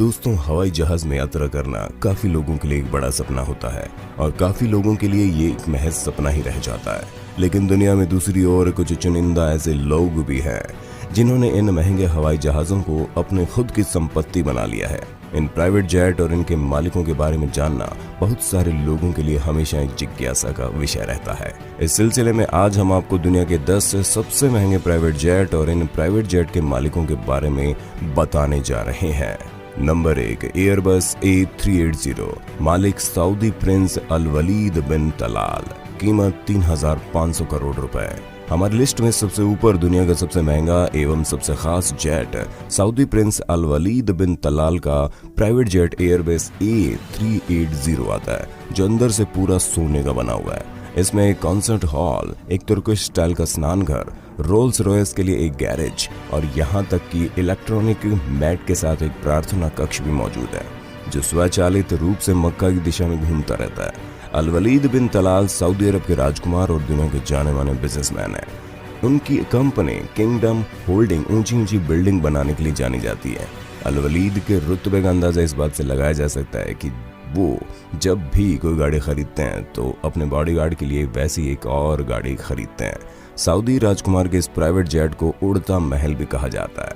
दोस्तों, हवाई जहाज में यात्रा करना काफी लोगों के लिए एक बड़ा सपना होता है और काफी लोगों के लिए ये एक महज सपना ही रह जाता है। लेकिन दुनिया में दूसरी ओर कुछ चुनिंदा ऐसे लोग भी हैं जिन्होंने इन महंगे हवाई जहाजों को अपने खुद की संपत्ति बना लिया है। इन प्राइवेट जेट और इनके मालिकों के बारे में जानना बहुत सारे लोगों के लिए हमेशा एक जिज्ञासा का विषय रहता है। इस सिलसिले में आज हम आपको दुनिया के 10 सबसे महंगे प्राइवेट जेट और इन प्राइवेट जेट के मालिकों के बारे में बताने जा रहे हैं। Number 1, Airbus A380। मालिक सऊदी प्रिंस अल वलीद बिन तलाल। कीमत 3,500 करोड़ रुपए। हमारी लिस्ट में सबसे ऊपर दुनिया का सबसे महंगा एवं सबसे खास जेट सऊदी प्रिंस अल वलीद बिन तलाल का प्राइवेट जेट एयरबस A380 आता है, जो अंदर से पूरा सोने का बना हुआ है। इसमें एक कॉन्सर्ट हॉल, एक तुर्किश स्टाइल का स्नान घर, रोल्स रॉयस के लिए एक गैरेज और यहाँ तक कि इलेक्ट्रॉनिक मैट के साथ एक प्रार्थना कक्ष भी मौजूद है, जो स्वचालित रूप से मक्का की दिशा में घूमता रहता है। अल वलीद बिन तलाल सऊदी अरब के राजकुमार और दुनिया के जाने माने बिजनेसमैन हैं। उनकी कंपनी किंगडम होल्डिंग ऊंची ऊंची बिल्डिंग बनाने के लिए जानी जाती है। अल वलीद के रुतबे का अंदाजा इस बात से लगाया जा सकता है कि वो जब भी कोई गाड़ी खरीदते हैं तो अपने बॉडीगार्ड के लिए वैसी एक और गाड़ी खरीदते हैं। सऊदी राजकुमार के इस प्राइवेट जेट को उड़ता महल भी कहा जाता है।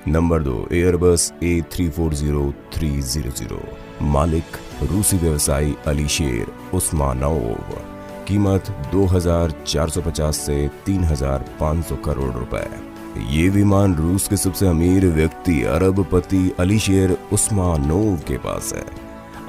Number 2, Airbus A340-300। मालिक रूसी व्यवसायी अलीशेर उस्मानोव। कीमत 2,450 से 3,500 करोड़ रुपए। ये विमान रूस के सबसे अमीर व्यक्ति अरबपति अलीशेर उस्मानोव के पास है।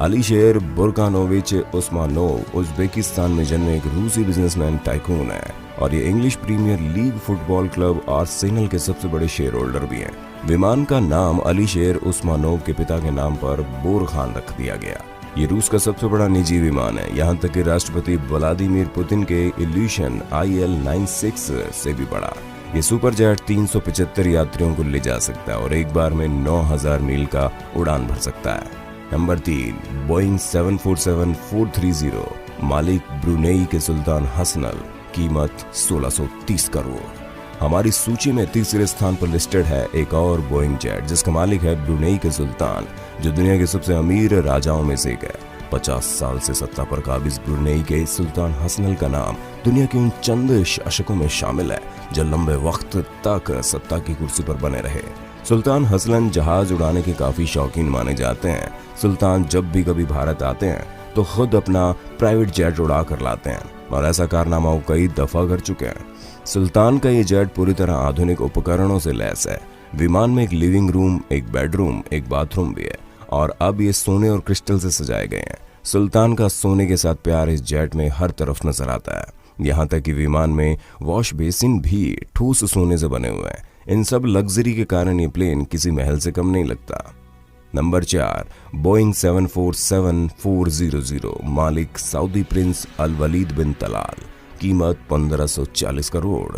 अलीशेर बुरकानोविच उस्मानोव उज्बेकिस्तान में जन्मे एक रूसी बिजनेसमैन टाइकून है और ये English Premier League football club Arsenal के सबसे बड़े शेयर होल्डर भी हैं। विमान का नाम अलीशेर उस्मानोव के पिता के नाम पर बोर खान रख दिया गया। ये रूस का सबसे बड़ा निजी विमान है, यहाँ तक कि राष्ट्रपति व्लादिमीर पुतिन के इल्यूशन IL-96 से भी बड़ा। ये सुपर जेट 375 यात्रियों को ले जा सकता है और एक बार में 9,000 मील का उड़ान भर सकता है। Number 3, Boeing 747-430। मालिक ब्रुनेई के सुल्तान हसनल। कीमत 1,630 करोड़। हमारी सूची में तीसरे स्थान पर लिस्टेड है एक और बोइंग जेट जिसका मालिक है ब्रुनेई के सुल्तान, जो दुनिया के सबसे अमीर राजाओं में से एक है। 50 साल से सत्ता पर काबिज ब्रुनेई के सुल्तान हसनल का नाम दुनिया के उन चंद शासकों में शामिल है जो लंबे वक्त तक सत्ता की कुर्सी पर बने रहे। सुल्तान हसनल जहाज उड़ाने के काफी शौकीन माने जाते हैं। सुल्तान जब भी कभी भारत आते हैं तो खुद अपना प्राइवेट जेट उड़ा कर लाते हैं और ऐसा कारनामा वो कई दफा कर चुके हैं। सुल्तान का ये जेट पूरी तरह आधुनिक उपकरणों से लैस है। विमान में एक लिविंग रूम, एक बेडरूम, एक बाथरूम भी है और अब ये सोने और क्रिस्टल से सजाए गए हैं। सुल्तान का सोने के साथ प्यार इस जेट में हर तरफ नजर आता है, यहाँ तक कि विमान में वॉश बेसिन भी ठोस सोने से बने हुए हैं। इन सब लग्जरी के कारण ये प्लेन किसी महल से कम नहीं लगता। Number 4, Boeing 747-400। मालिक सऊदी प्रिंस अल वलीद बिन तलाल। कीमत 1,540 करोड़।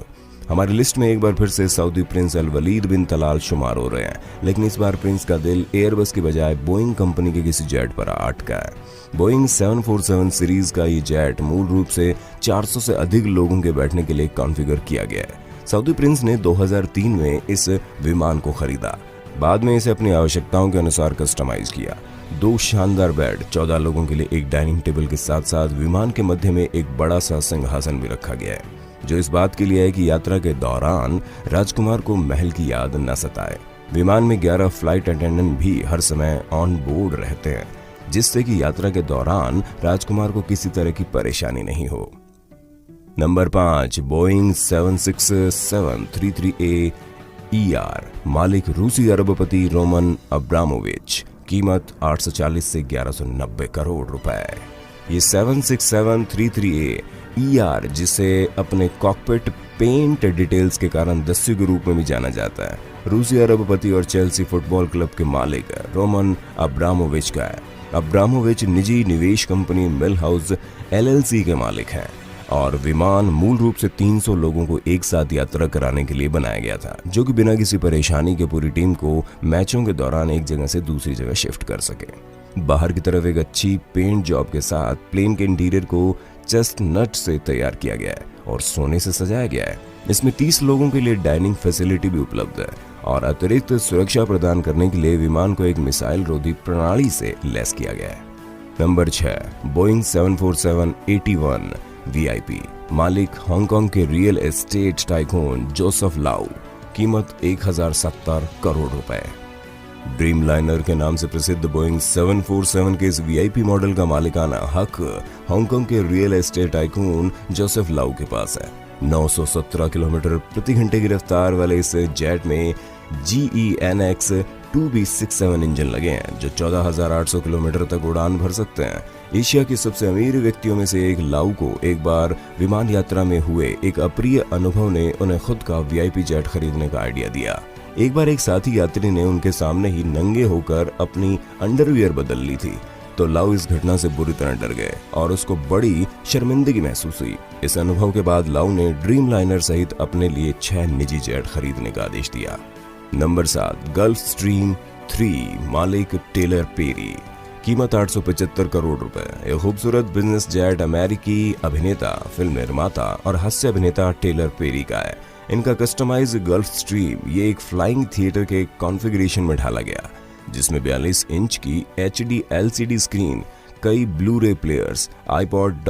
हमारी लिस्ट में एक बार फिर से सऊदी प्रिंस अल वलीद बिन तलाल शुमार हो रहे हैं, लेकिन इस बार प्रिंस का दिल एयरबस की बजाय बोइंग कंपनी के किसी जेट पर अटका है। बोइंग 747 सीरीज का ये जेट मूल रूप से 400 से अधिक लोगों के बैठने के लिए कॉन्फ़िगर किया गया है। सऊदी प्रिंस ने 2003 में इस विमान को खरीदा। बाद में इसे अपनी आवश्यकताओं के अनुसार कस्टमाइज किया। 2 शानदार बेड, 14 लोगों के लिए एक डाइनिंग टेबल के साथ साथ विमान के मध्य में एक बड़ा सा सिंहासन भी रखा गया है, जो इस बात के लिए है कि यात्रा के दौरान राजकुमार को महल की याद न सताए। विमान में 11 फ्लाइट अटेंडेंट भी हर समय ऑन बोर्ड रहते हैं, जिससे कि यात्रा के दौरान राजकुमार को किसी तरह की परेशानी नहीं हो। Number 5, Boeing 767-33A ER। मालिक रूसी अरबपति रोमन अब्रामोविच। कीमत 840 से 1,190 करोड़ रुपए। ये 767-33A ER, जिसे अपने कॉकपिट पेंट डिटेल्स के कारण दस्यु के रूप में भी जाना जाता है, रूसी अरबपति और चेल्सी फुटबॉल क्लब के मालिक रोमन अब्रामोविच का है। अब्रामोविच निजी निवेश कंपनी मिल हाउस LLC के मालिक हैं और विमान मूल रूप से 300 लोगों को एक साथ यात्रा कराने के लिए बनाया गया था, जो कि बिना किसी परेशानी के पूरी टीम को मैचों के दौरान एक जगह से दूसरी जगह शिफ्ट कर सके। बाहर की तरफ एक अच्छी पेंट जॉब के साथ प्लेन के इंटीरियर को चेस्टनट से तैयार किया गया है और सोने से सजाया गया है। इसमें 30 लोगों के लिए डाइनिंग फैसिलिटी भी उपलब्ध है और अतिरिक्त सुरक्षा प्रदान करने के लिए विमान को एक मिसाइल रोधी प्रणाली से लैस किया गया है। Number 6, Boeing 747-81 VIP। मालिक हांगकांग के रियल एस्टेट टाइकून जोसेफ लाउ। कीमत 1070 करोड़ रुपए। ड्रीमलाइनर के नाम से प्रसिद्ध बोइंग 747 के इस VIP मॉडल का मालिकाना हक हांगकांग के रियल एस्टेट टाइकून जोसेफ लाउ के पास है। 917 किलोमीटर प्रति घंटे की रफ्तार वाले इस जेट में GEnx 2B67 इंजन लगे हैं जो 14,800 किलोमीटर तक उड़ान भर सकते हैं। एशिया के सबसे अमीर व्यक्तियों में से एक लाउ को एक बार विमान यात्रा में हुए एक अप्रिय अनुभव ने उन्हें खुद का VIP जेट खरीदने का आइडिया दिया। एक बार एक साथी यात्री ने उनके सामने ही नंगे होकर अपनी अंडरवियर बदल ली थी, तो लाउ इस घटना से बुरी तरह डर गए और उसको बड़ी शर्मिंदगी महसूस हुई। इस अनुभव के बाद लाउ ने ड्रीमलाइनर सहित अपने लिए 6 निजी जेट खरीदने का आदेश दिया। Number 7, gulf stream 3। मालिक टेलर पेरी। कीमत 875 करोड़ रुपए। एक खूबसूरत बिजनेस जेट अमेरिकी अभिनेता, फिल्म निर्माता और हास्य अभिनेता टेलर पेरी का है। इनका कस्टमाइज गल्फ स्ट्रीम ये एक फ्लाइंग थिएटर के कॉन्फ़िगरेशन में ढाला गया, जिसमें 42 इंच की HD LCD स्क्रीन, कई Blu-ray players, iPod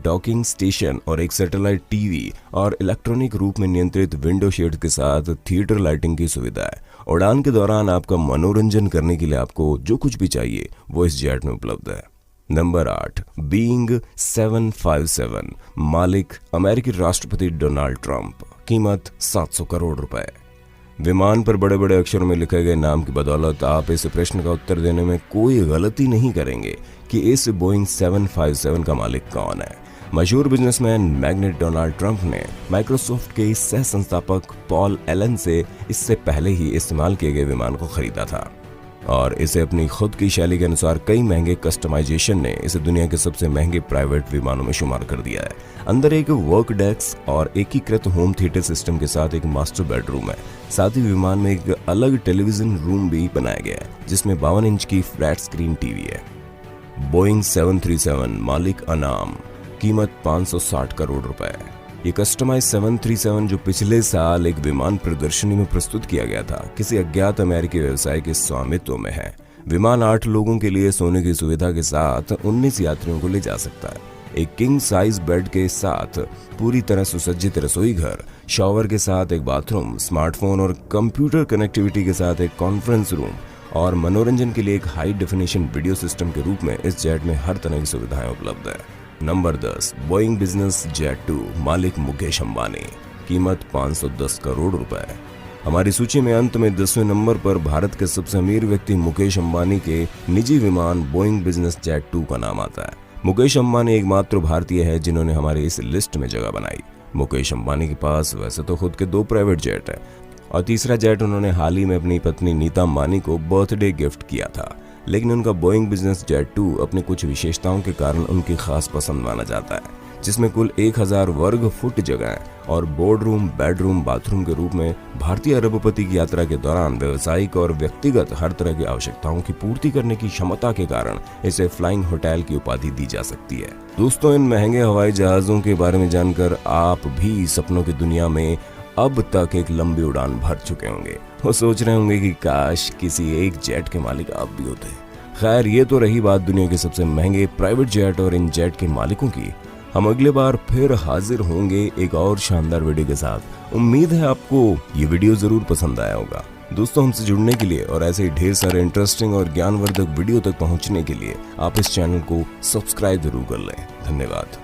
docking station और एक सैटेलाइट टीवी और इलेक्ट्रॉनिक रूप में नियंत्रित विंडो शेड के साथ थिएटर लाइटिंग की सुविधा है। उड़ान के दौरान आपका मनोरंजन करने के लिए आपको जो कुछ भी चाहिए वो इस जेट में उपलब्ध है। Number 8, Boeing 757। मालिक अमेरिकी राष्ट्रपति डोनाल्ड ट्रंप। कीमत 700 करोड़ रुपए। विमान पर बड़े बड़े अक्षरों में लिखे गए नाम की बदौलत आप इस प्रश्न का उत्तर देने में कोई गलती नहीं करेंगे कि इस बोइंग 757 का मालिक कौन है। मशहूर बिजनेसमैन मैग्नेट डोनाल्ड ट्रंप ने माइक्रोसॉफ्ट के सह संस्थापक पॉल एलन से इससे पहले ही इस्तेमाल किए गए विमान को खरीदा था और इसे अपनी खुद की शैली के अनुसार कई महंगे कस्टमाइजेशन ने इसे दुनिया के सबसे महंगे प्राइवेट विमानों में शुमार कर दिया है। अंदर एक वर्क डेस्क और एकीकृत होम थिएटर सिस्टम के साथ एक मास्टर बेडरूम है। साथ ही विमान में एक अलग टेलीविजन रूम भी बनाया गया है जिसमें 52 इंच की फ्लैट स्क्रीन टीवी है। बोइंग 737। मालिक अनाम। कीमत 560 करोड़ रुपए। ये कस्टमाइज 737 जो पिछले साल एक विमान प्रदर्शनी में प्रस्तुत किया गया था, किसी अज्ञात अमेरिकी व्यवसाय के स्वामित्व में है। विमान 8 लोगों के लिए सोने की सुविधा के साथ 19 यात्रियों को ले जा सकता है। एक किंग साइज बेड के साथ पूरी तरह सुसज्जित रसोई घर, शॉवर के साथ एक बाथरूम, स्मार्टफोन और कंप्यूटर कनेक्टिविटी के साथ एक कॉन्फ्रेंस रूम और मनोरंजन के लिए एक हाई डेफिनेशन वीडियो सिस्टम के रूप में इस जेट में हर तरह की सुविधाएं उपलब्ध है। Number 10, Boeing business jet 2। मालिक मुकेश अंबानी। कीमत 510 करोड़ रुपए। हमारी सूची में अंत में 10वें नंबर पर भारत के सबसे अमीर व्यक्ति मुकेश अंबानी के निजी विमान बोइंग बिजनेस जेट 2 का नाम आता है। मुकेश अंबानी एकमात्र भारतीय है जिन्होंने हमारी इस लिस्ट में जगह बनाई। मुकेश अंबानी के पास वैसे तो खुद के 2 प्राइवेट जेट है और तीसरा जेट उन्होंने हाल ही में अपनी पत्नी नीता अंबानी को बर्थडे गिफ्ट किया था, लेकिन उनका बोइंग बिजनेस जेट 2 अपनी कुछ विशेषताओं के कारण उनकी खास पसंद माना जाता है, जिसमें कुल 1000 वर्ग फुट जगह है और बोर्ड रूम, बेडरूम, बाथरूम के रूप में भारतीय अरबपति की यात्रा के दौरान व्यावसायिक और व्यक्तिगत हर तरह की आवश्यकताओं की पूर्ति करने की क्षमता के कारण इसे फ्लाइंग होटल की उपाधि दी जा सकती है। दोस्तों, इन महंगे हवाई जहाजों के बारे में जानकर आप भी सपनों की दुनिया में अब तक एक लंबी उड़ान भर चुके होंगे। वो सोच रहे होंगे कि काश किसी एक जेट के मालिक आप भी होते। खैर, ये तो रही बात दुनिया के सबसे महंगे प्राइवेट जेट और इन जेट के मालिकों की। हम अगले बार फिर हाजिर होंगे एक और शानदार वीडियो के साथ। उम्मीद है आपको ये वीडियो जरूर पसंद आया होगा। दोस्तों, हमसे जुड़ने के लिए और ऐसे ही ढेर सारे इंटरेस्टिंग और ज्ञानवर्धक वीडियो तक पहुंचने के लिए आप इस चैनल को सब्सक्राइब जरूर कर लें। धन्यवाद।